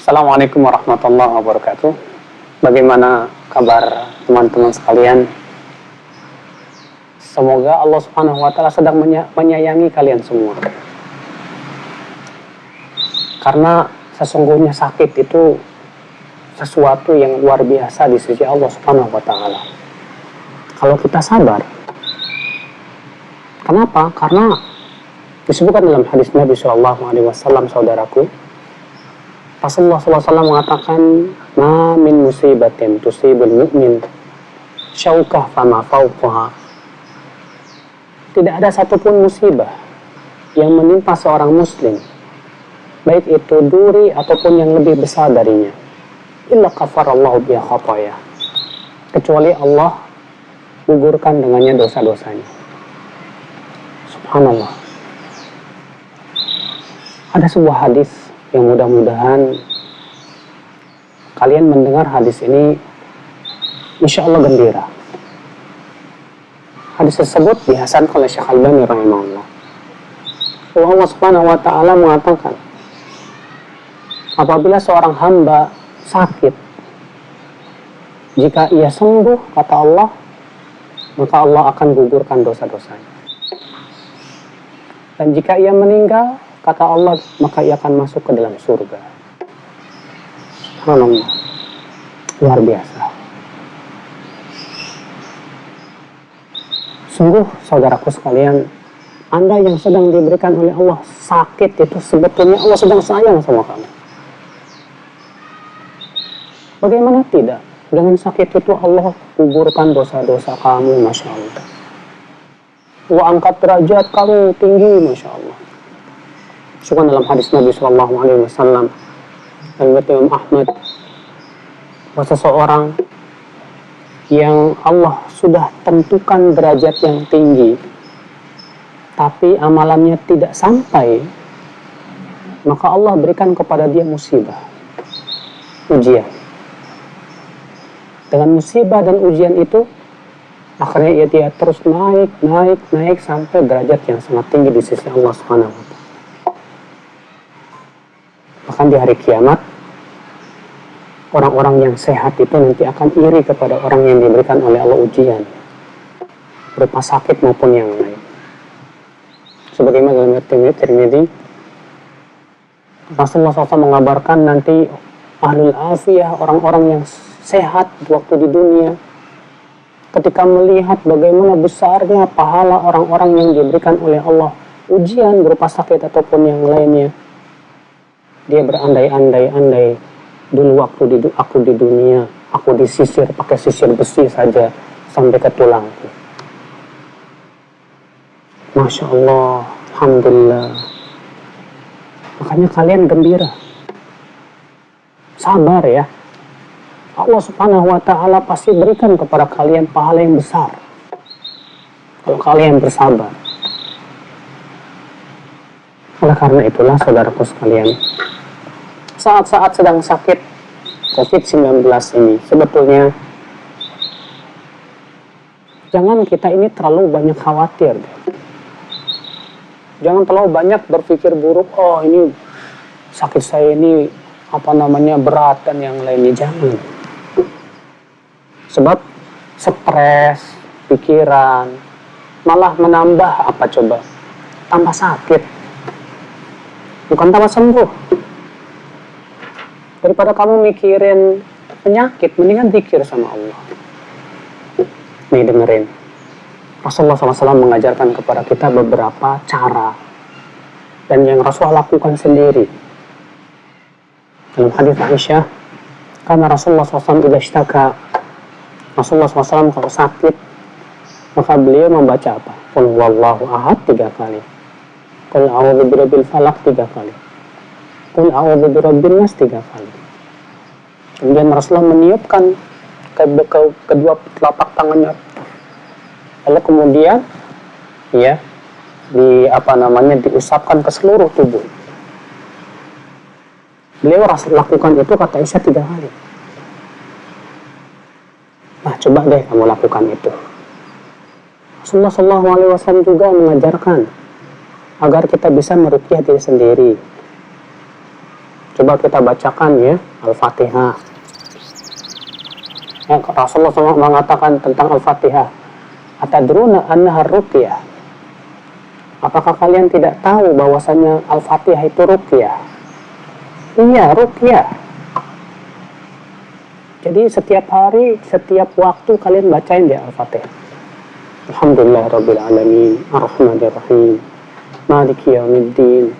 Assalamualaikum warahmatullahi wabarakatuh. Bagaimana kabar teman-teman sekalian? Semoga Allah Subhanahu wa Ta'ala sedang menyayangi kalian semua. Karena sesungguhnya sakit itu sesuatu yang luar biasa di sisi Allah Subhanahu wa Ta'ala. Kalau kita sabar, kenapa? Karena disebutkan dalam hadis Nabi SAW, saudaraku, Rasulullah SAW mengatakan, "Ma min musibatin tusibul mu'min syaukah fama fauqaha." Tidak ada satupun musibah yang menimpa seorang muslim, baik itu duri ataupun yang lebih besar darinya, illa kafarallahu biha khataya, kecuali Allah gugurkan dengannya dosa-dosanya. Subhanallah. Ada sebuah hadis yang mudah-mudahan kalian mendengar hadis ini insya Allah gembira. Hadis tersebut dihasankan oleh Syekh Albani rahimahullah. Allah Subhanahu wa Ta'ala mengatakan, apabila seorang hamba sakit, jika ia sembuh, kata Allah, maka Allah akan gugurkan dosa-dosanya. Dan jika ia meninggal, kata Allah, maka ia akan masuk ke dalam surga. Subhanallah. Luar biasa. Sungguh, saudaraku sekalian, Anda yang sedang diberikan oleh Allah sakit itu sebetulnya Allah sedang sayang sama kamu. Bagaimana tidak? Dengan sakit itu Allah gugurkan dosa-dosa kamu, Masya Allah. Allah angkat derajat kamu tinggi, Masya Allah. Disebutkan dalam hadis Nabi SAW dan Imam Ahmad, bahwa seseorang yang Allah sudah tentukan derajat yang tinggi, tapi amalannya tidak sampai, maka Allah berikan kepada dia musibah, ujian. Dengan musibah dan ujian itu, akhirnya dia terus naik sampai derajat yang sangat tinggi di sisi Allah Subhanahu wa Ta'ala. Bahkan di hari kiamat, orang-orang yang sehat itu nanti akan iri kepada orang yang diberikan oleh Allah ujian, berupa sakit maupun yang lain. Sebagaimana dalam Tirmidzi, Rasulullah SAW mengabarkan nanti ahlul afiyah, orang-orang yang sehat waktu di dunia, ketika melihat bagaimana besarnya pahala orang-orang yang diberikan oleh Allah ujian berupa sakit ataupun yang lainnya, dia berandai-andai, dulu waktu aku di dunia, aku disisir pakai sisir besi saja sampai ke tulangku. Masya Allah, Alhamdulillah. Makanya kalian gembira, sabar ya. Allah Subhanahu wa Ta'ala pasti berikan kepada kalian pahala yang besar kalau kalian bersabar. Oleh karena itulah, saudaraku sekalian, saat-saat sedang sakit COVID-19 ini, sebetulnya jangan kita ini terlalu banyak khawatir. Jangan terlalu banyak berpikir buruk, oh ini sakit saya ini berat dan yang lainnya. Jangan. Sebab stres, pikiran malah menambah apa coba? Tambah sakit. Bukan tambah sembuh. Daripada kamu mikirin penyakit, mendingan zikir sama Allah. Nih dengerin. Rasulullah SAW mengajarkan kepada kita beberapa cara dan yang Rasulullah lakukan sendiri. Dalam hadis Aisyah, karena Rasulullah SAW tidak ishtaka, Rasulullah SAW kalau sakit, maka beliau membaca apa? Qul huwallahu ahad 3 kali. Qul a'udzu birabbil falaq 3 kali. Qul a'udzu birabbin nas 3 kali. Kemudian Rasulullah meniupkan kedua telapak tangannya. Lalu kemudian diusapkan ke seluruh tubuh. Beliau lakukan itu kata Aisyah 3 kali. Nah, coba deh kamu lakukan itu. Rasulullah SAW juga mengajarkan agar kita bisa meruqyah diri sendiri. Coba coba kita bacakan ya Al-Fatihah. Yang Rasulullah SAW mengatakan tentang Al-Fatihah, atadruna annaha ruqyah. Apakah kalian tidak tahu bahwasanya Al-Fatihah itu ruqyah? Iya, ruqyah. Jadi setiap hari, setiap waktu kalian bacain dia Al-Fatihah. Alhamdulillahirabbil alamin, arrahmanirrahim, maliki yaumiddin,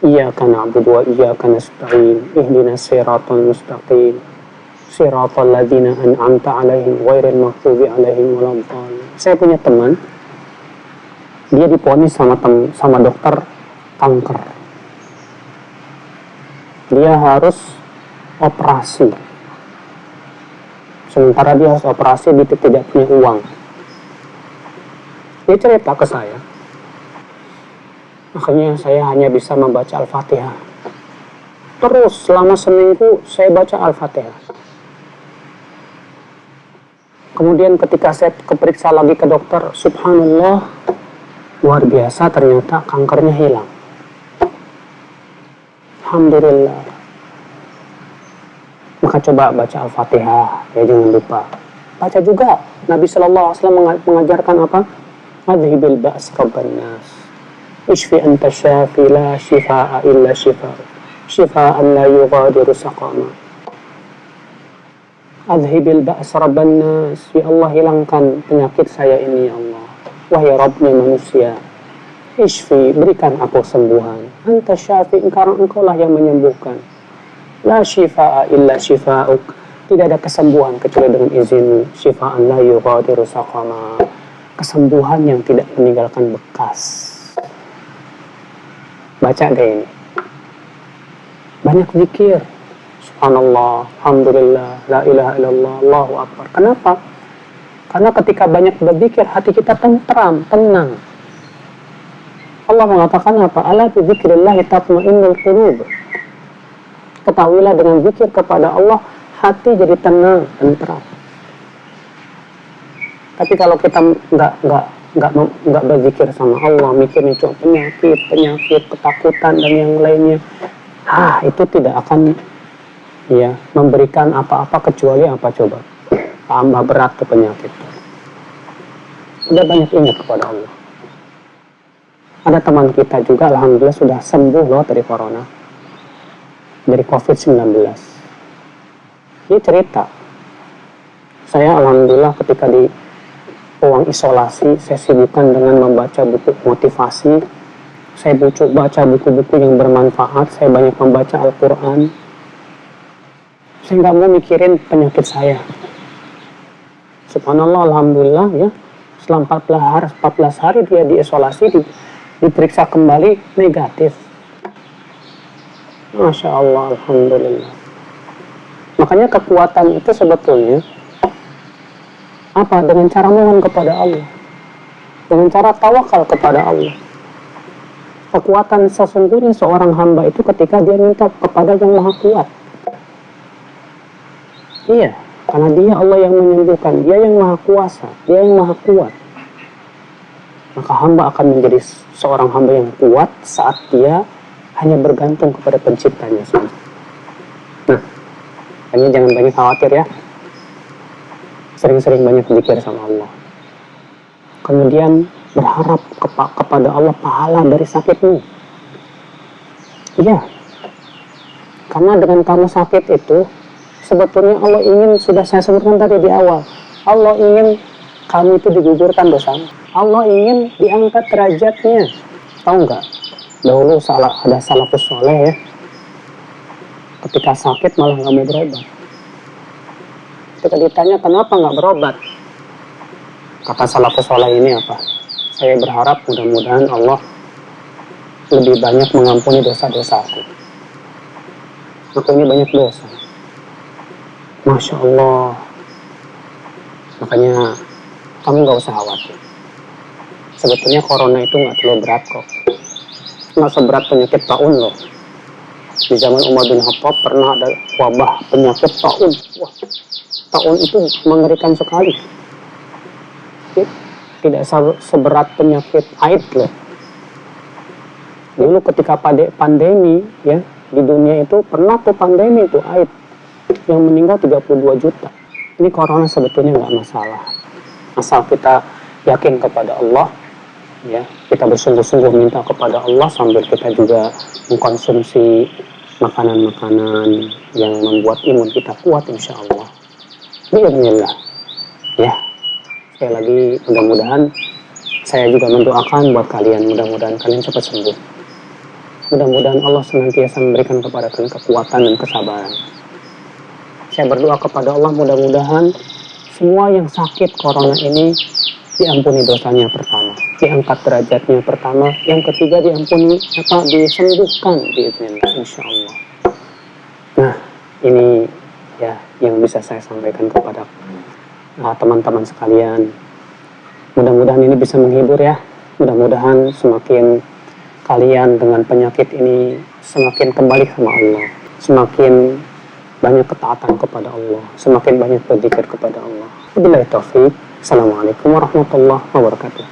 iyyaka na'budu wa iyyaka nasta'in, ihdinas siratal mustaqim, siratal ladzina an'amta 'alaihim ghairil maghdubi 'alaihim waladdallin. Saya punya teman, dia diponis sama dokter kanker. Dia harus operasi. Sementara dia harus operasi, dia tidak punya uang. Dia cerita ke saya. Akhirnya saya hanya bisa membaca Al-Fatihah. Terus selama seminggu saya baca Al-Fatihah. Kemudian ketika saya keperiksa lagi ke dokter, subhanallah, luar biasa, ternyata kankernya hilang. Alhamdulillah. Maka coba baca Al-Fatihah, ya jangan lupa. Baca juga. Nabi SAW mengajarkan apa? Adhibil ba's rabban nas. Ishfi anta syafi la shifaa illa shifaa. Shifaan la yughadiru saqama. Adhibil ba's rabban nas. Ya Allah, hilangkan penyakit saya ini ya Allah. Wahai Rabbnya manusia. Ishfi, berikan aku sembuhan. Anta syafi, karena engkau lah yang menyembuhkan. La shifaa illa shifauk. Tidak ada kesembuhan kecuali dengan izinmu. Shifaan la yughadiru saqama. Kesembuhan yang tidak meninggalkan bekas. Baca deh ini. Banyak zikir. Subhanallah, alhamdulillah, la ilaha illallah, Allahu akbar. Kenapa? Karena ketika banyak berzikir, hati kita tentram, tenang. Allah mengatakan apa? Ala bi dzikrillah tatma'innul qulub. Ketahuilah dengan zikir kepada Allah, hati jadi tenang, tentram. Tapi kalau kita nggak berzikir sama Allah, mikirnya cuma penyakit, ketakutan dan yang lainnya, itu tidak akan ya memberikan apa-apa kecuali apa coba? Tambah berat ke penyakit. Udah banyak ingat kepada Allah. Ada teman kita juga, alhamdulillah sudah sembuh loh dari corona, dari COVID-19. Dia cerita, saya alhamdulillah ketika di ruang isolasi, saya sibukkan dengan membaca buku motivasi. Saya baca buku-buku yang bermanfaat. Saya banyak membaca Al-Quran. Saya nggak mau mikirin penyakit saya. Subhanallah, alhamdulillah ya. Setelah 14 hari dia diisolasi, diperiksa kembali negatif. Masya Allah, alhamdulillah. Makanya kekuatan itu sebetulnya apa? Dengan cara mohon kepada Allah, dengan cara tawakal kepada Allah. Kekuatan sesungguhnya seorang hamba itu ketika dia minta kepada yang maha kuat. Iya, karena dia Allah yang menyembuhkan, dia yang maha kuasa, dia yang maha kuat. Maka hamba akan menjadi seorang hamba yang kuat saat dia hanya bergantung kepada penciptanya saja. Nah, hanya jangan banyak khawatir ya. Sering-sering banyak zikir sama Allah. Kemudian berharap kepada Allah pahala dari sakitmu. Iya. Karena dengan kamu sakit itu, sebetulnya Allah ingin, sudah saya sebutkan tadi di awal, Allah ingin kamu itu digugurkan dosamu. Allah ingin diangkat derajatnya. Tahu nggak? Dahulu ada salafus soleh ya. Ketika sakit malah nggak mau berobat. Ketika ditanya kenapa nggak berobat, kata salafus soleh ini apa? Saya berharap mudah-mudahan Allah lebih banyak mengampuni dosa-dosa aku. Aku ini banyak dosa. Masya Allah. Makanya kamu nggak usah khawatir. Sebetulnya corona itu nggak terlalu berat kok. Nggak seberat penyakit taun loh. Di zaman Umar bin Khattab pernah ada wabah penyakit taun. Wah, taun itu mengerikan sekali. Tidak seberat penyakit AIDS loh. Dulu ketika pandemi ya, Di dunia itu pernah tuh pandemi itu AIDS yang meninggal 32 juta. Ini corona sebetulnya nggak masalah. Asal kita yakin kepada Allah, ya, kita bersungguh-sungguh minta kepada Allah sambil kita juga mengkonsumsi makanan-makanan yang membuat imun kita kuat, insya Allah. Bismillah. Ya, sekali lagi mudah-mudahan saya juga mendoakan buat kalian, mudah-mudahan kalian cepat sembuh. Mudah-mudahan Allah senantiasa memberikan kepada kalian kekuatan dan kesabaran. Saya berdoa kepada Allah, mudah-mudahan semua yang sakit corona ini diampuni dosanya pertama, diangkat derajatnya pertama, yang ketiga diampuni disembuhkan biiznillah, insya Allah. Nah, ini ya yang bisa saya sampaikan kepada teman-teman sekalian. Mudah-mudahan ini bisa menghibur ya. Mudah-mudahan semakin kalian dengan penyakit ini semakin kembali sama Allah, semakin banyak ketaatan kepada Allah, semakin banyak berzikir kepada Allah. Wabillahi taufik. Assalamualaikum warahmatullahi wabarakatuh.